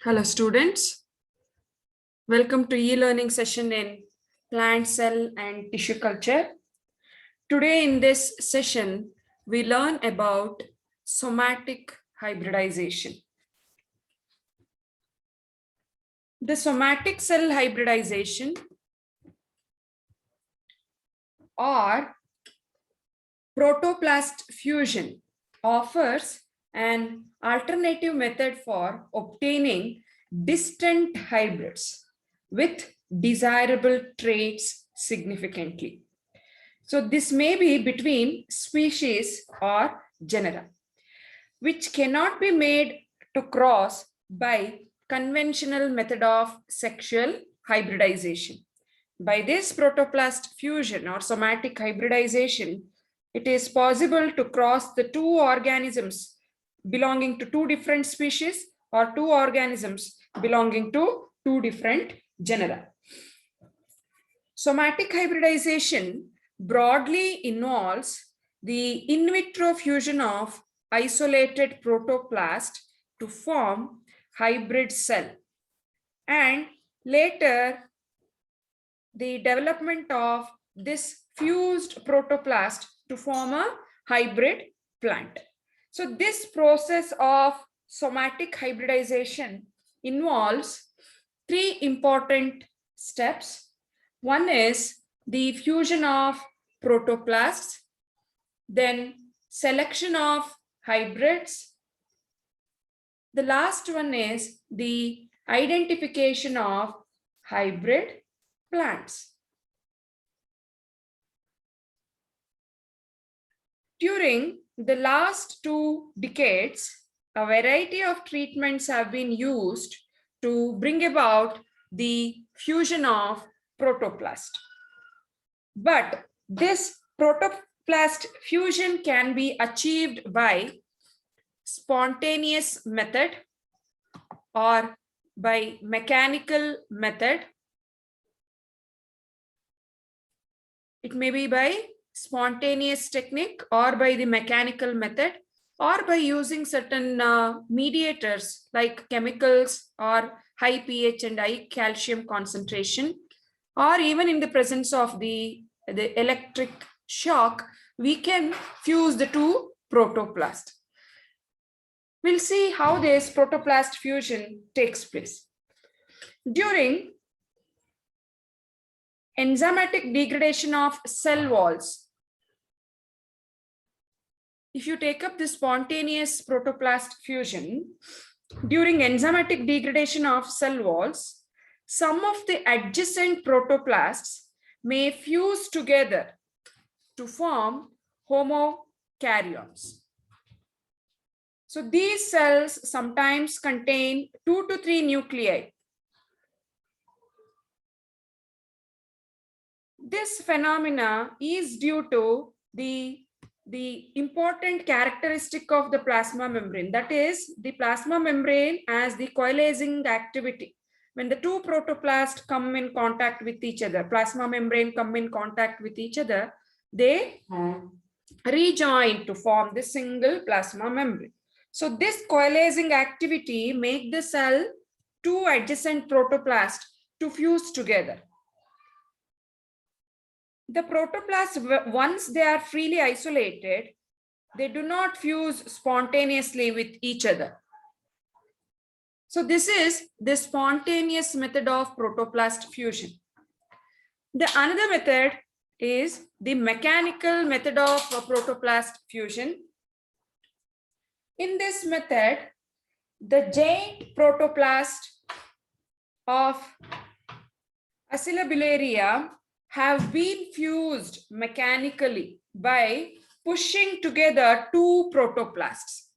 Hello students, welcome to e-learning session in plant cell and tissue culture. Today in this session, we learn about somatic hybridization. The somatic cell hybridization or protoplast fusion offers an alternative method for obtaining distant hybrids with desirable traits significantly. So this may be between species or genera, which cannot be made to cross by conventional method of sexual hybridization. By this protoplast fusion or somatic hybridization, it is possible to cross the two organisms belonging to two different species or two organisms belonging to two different genera. Somatic hybridization broadly involves the in vitro fusion of isolated protoplast to form hybrid cell, and later the development of this fused protoplast to form a hybrid plant. So this process of somatic hybridization involves three important steps. One is the fusion of protoplasts, then selection of hybrids. The last one is the identification of hybrid plants. During the last 2 decades, a variety of treatments have been used to bring about the fusion of protoplast. But this protoplast fusion can be achieved by spontaneous method or by mechanical method. It may be by spontaneous technique or by the mechanical method or by using certain mediators like chemicals or high pH and high calcium concentration, or even in the presence of the electric shock, we can fuse the two protoplasts. We'll see how this protoplast fusion takes place. During enzymatic degradation of cell walls, if you take up the spontaneous protoplast fusion, during enzymatic degradation of cell walls, some of the adjacent protoplasts may fuse together to form homokaryons. So these cells sometimes contain 2 to 3 nuclei. This phenomena is due to the important characteristic of the plasma membrane, that is the plasma membrane as the coalescing activity. When the two protoplasts come in contact with each other, plasma membrane come in contact with each other, they rejoin to form the single plasma membrane. So this coalescing activity make the cell two adjacent protoplasts to fuse together. The protoplasts, once they are freely isolated, they do not fuse spontaneously with each other. So this is the spontaneous method of protoplast fusion. The another method is the mechanical method of protoplast fusion. In this method, the giant protoplast of Acylobularia have been fused mechanically by pushing together two protoplasts.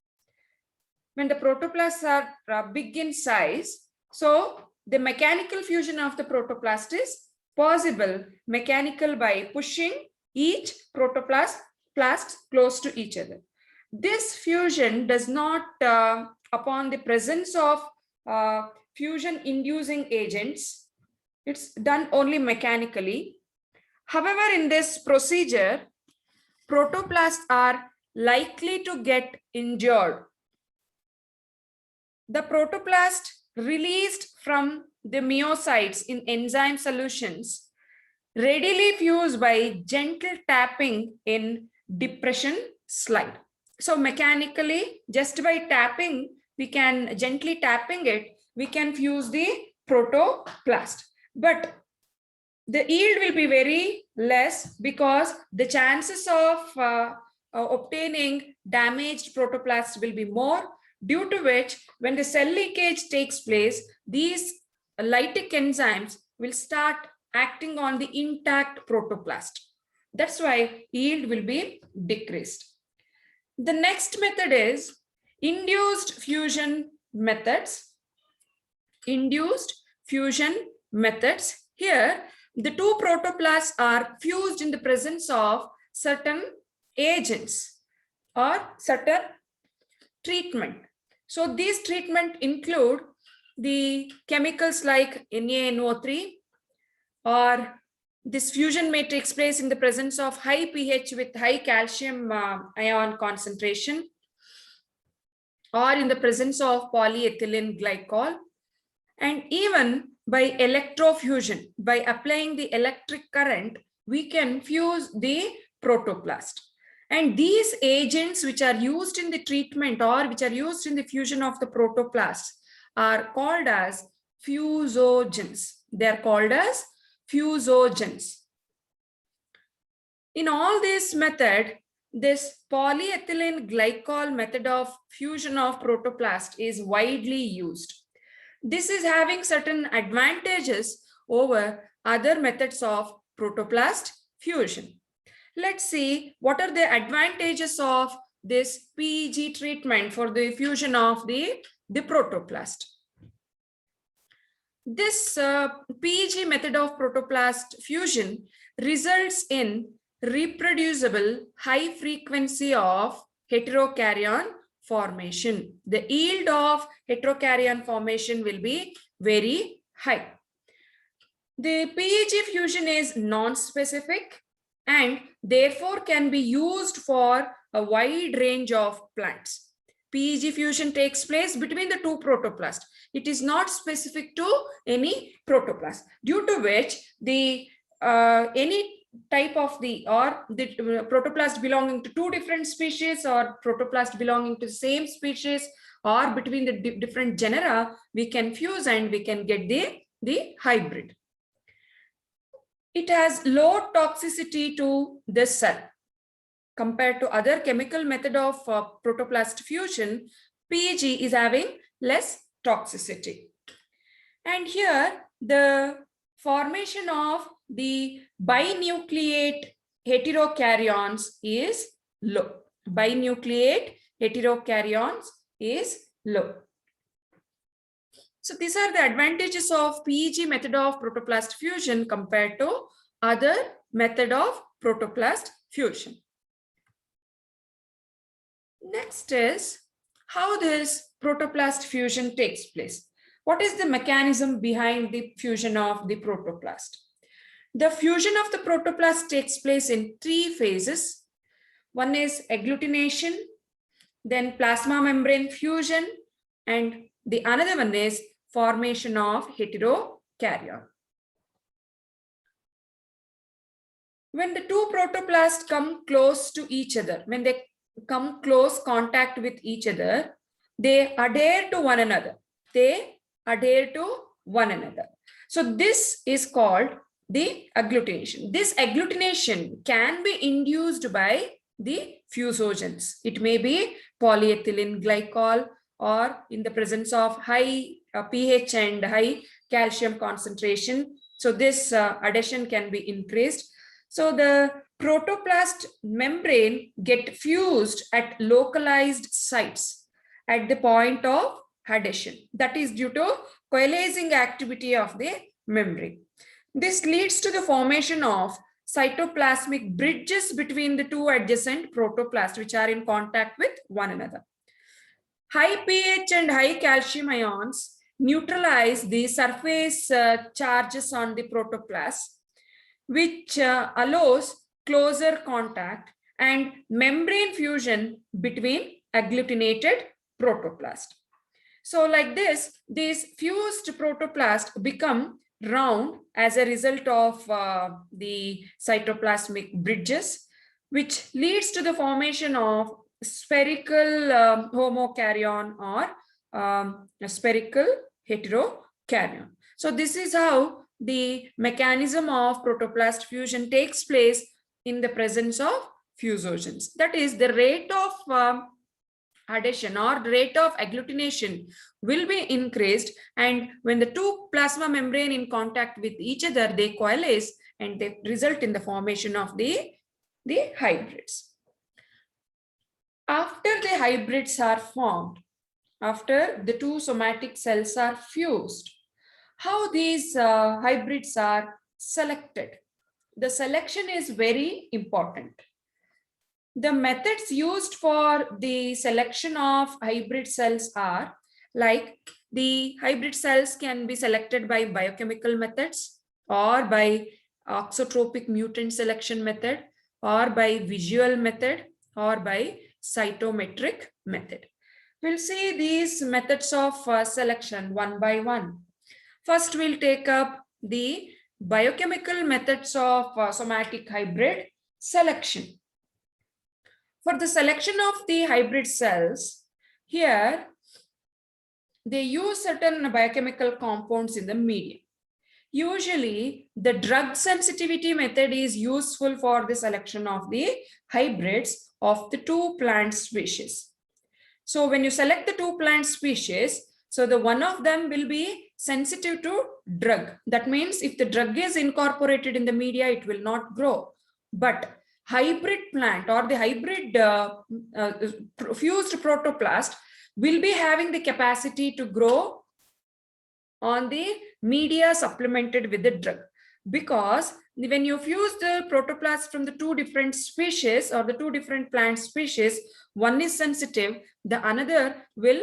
When the protoplasts are big in size, so the mechanical fusion of the protoplast is possible mechanical by pushing each protoplast close to each other. This fusion does not, upon the presence of fusion inducing agents, it's done only mechanically. However, in this procedure, protoplasts are likely to get injured. The protoplast released from the myocytes in enzyme solutions readily fuse by gentle tapping in depression slide. So mechanically, just by tapping, we can gently tapping it, we can fuse the protoplast. But the yield will be very less because the chances of obtaining damaged protoplasts will be more, due to which when the cell leakage takes place, these lytic enzymes will start acting on the intact protoplast. That's why yield will be decreased. The next method is induced fusion methods. Induced fusion methods. Here, the two protoplasts are fused in the presence of certain agents or certain treatment. So these treatment include the chemicals like NaNO3, or this fusion may take place in the presence of high pH with high calcium ion concentration, or in the presence of polyethylene glycol, and even by electrofusion, by applying the electric current, we can fuse the protoplast. And these agents which are used in the treatment or which are used in the fusion of the protoplast are called as fusogens. They are called as fusogens. In all this method, this polyethylene glycol method of fusion of protoplast is widely used. This is having certain advantages over other methods of protoplast fusion. Let's see what are the advantages of this PEG treatment for the fusion of the protoplast. This PEG method of protoplast fusion results in reproducible high frequency of heterokaryon formation. The yield of heterokaryon formation will be very high. The PEG fusion is non-specific and therefore can be used for a wide range of plants. PEG fusion takes place between the two protoplasts. It is not specific to any protoplast, due to which the any type of the protoplast belonging to two different species or protoplast belonging to the same species or between the different genera, we can fuse and we can get the hybrid. It has low toxicity to the cell. Compared to other chemical method of protoplast fusion, PEG is having less toxicity. And here the formation of the binucleate heterokaryons is low. Binucleate heterokaryons is low. So these are the advantages of PEG method of protoplast fusion compared to other method of protoplast fusion. Next is how this protoplast fusion takes place. What is the mechanism behind the fusion of the protoplast? The fusion of the protoplast takes place in three phases. One is agglutination, then plasma membrane fusion, and the another one is formation of heterokaryon. When the two protoplasts come close to each other, when they come close contact with each other, they adhere to one another. They adhere to one another. So this is called the agglutination. This agglutination can be induced by the fusogens. It may be polyethylene glycol or in the presence of high pH and high calcium concentration. So this adhesion can be increased. So the protoplast membrane get fused at localized sites at the point of adhesion. That is due to coalescing activity of the membrane. This leads to the formation of cytoplasmic bridges between the two adjacent protoplasts which are in contact with one another. High pH and high calcium ions neutralize the surface charges on the protoplast, which allows closer contact and membrane fusion between agglutinated protoplast. So like this, these fused protoplasts become round as a result of the cytoplasmic bridges, which leads to the formation of spherical homokaryon or a spherical heterokaryon. So this is how the mechanism of protoplast fusion takes place in the presence of fusogens. That is, the rate of addition or rate of agglutination will be increased, and when the two plasma membrane in contact with each other, they coalesce and they result in the formation of the hybrids. After the hybrids are formed, after the two somatic cells are fused, how these hybrids are selected? The selection is very important. The methods used for the selection of hybrid cells are like the hybrid cells can be selected by biochemical methods or by auxotropic mutant selection method or by visual method or by cytometric method. We'll see these methods of selection one by one. First, we'll take up the biochemical methods of somatic hybrid selection. For the selection of the hybrid cells, here they use certain biochemical compounds in the medium. Usually, the drug sensitivity method is useful for the selection of the hybrids of the two plant species. So when you select the two plant species, so the one of them will be sensitive to drug. That means if the drug is incorporated in the media, it will not grow. But hybrid plant or the hybrid fused protoplast will be having the capacity to grow on the media supplemented with the drug, because when you fuse the protoplast from the two different species or the two different plant species, one is sensitive, the another will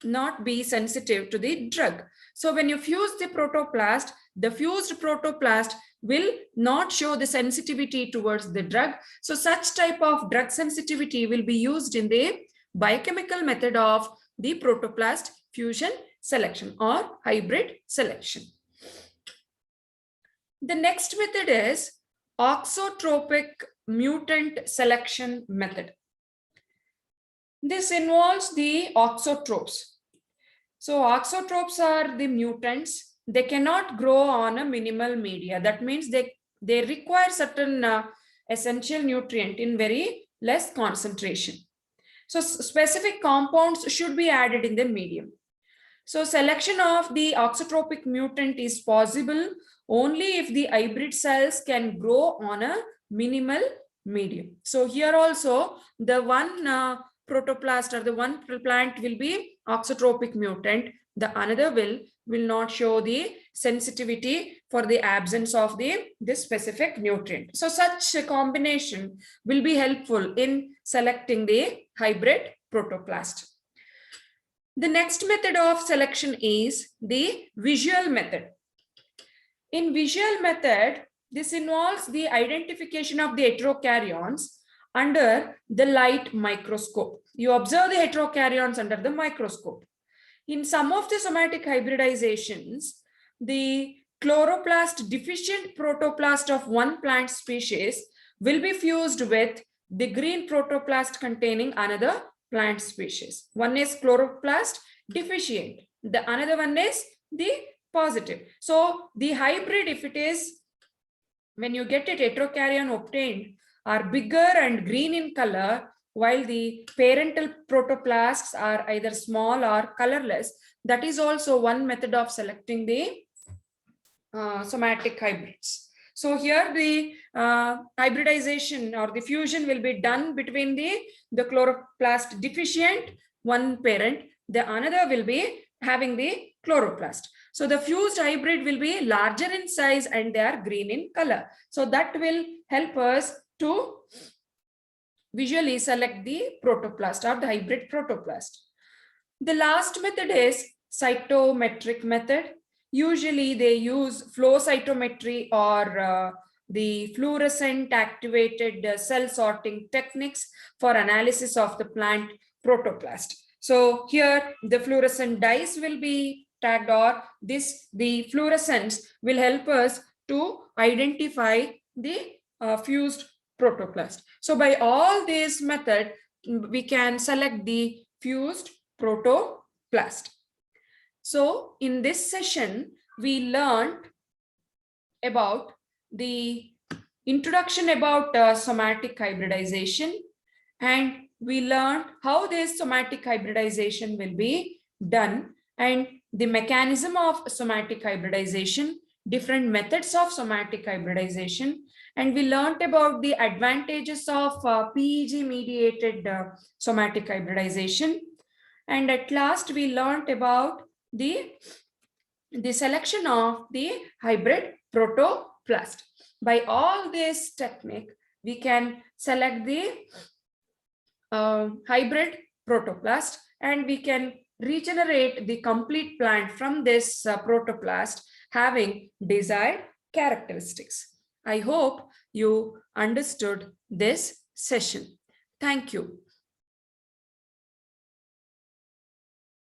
not be sensitive to the drug. So when you fuse the protoplast, the fused protoplast will not show the sensitivity towards the drug. So such type of drug sensitivity will be used in the biochemical method of the protoplast fusion selection or hybrid selection. The next method is auxotropic mutant selection method. This involves the auxotropes. So auxotropes are the mutants. They cannot grow on a minimal media. That means they require certain essential nutrient in very less concentration. So specific compounds should be added in the medium. So selection of the auxotropic mutant is possible only if the hybrid cells can grow on a minimal medium. So here also the one protoplast or the one plant will be auxotropic mutant, the another will not show the sensitivity for the absence of this specific nutrient. So such a combination will be helpful in selecting the hybrid protoplast. The next method of selection is the visual method. In visual method, this involves the identification of the heterokaryons under the light microscope. You observe the heterokaryons under the microscope. In some of the somatic hybridizations, the chloroplast deficient protoplast of one plant species will be fused with the green protoplast containing another plant species. One is chloroplast deficient, the another one is the positive. So the hybrid, if it is, when you get it, heterokaryon obtained are bigger and green in color, while the parental protoplasts are either small or colorless. That is also one method of selecting the somatic hybrids. So here the hybridization or the fusion will be done between the chloroplast deficient, one parent, the another will be having the chloroplast. So the fused hybrid will be larger in size and they are green in color. So that will help us to visually select the protoplast or the hybrid protoplast. The last method is cytometric method. Usually they use flow cytometry or the fluorescent activated cell sorting techniques for analysis of the plant protoplast. So here the fluorescent dyes will be tagged, or the fluorescence will help us to identify the fused protoplast. So by all these methods, we can select the fused protoplast. So in this session, we learned about the introduction about somatic hybridization, and we learned how this somatic hybridization will be done and the mechanism of somatic hybridization, different methods of somatic hybridization, and we learned about the advantages of PEG mediated somatic hybridization. And at last, we learned about the selection of the hybrid protoplast. By all this technique, we can select the hybrid protoplast, and we can regenerate the complete plant from this protoplast having desired characteristics. I hope you understood this session. Thank you.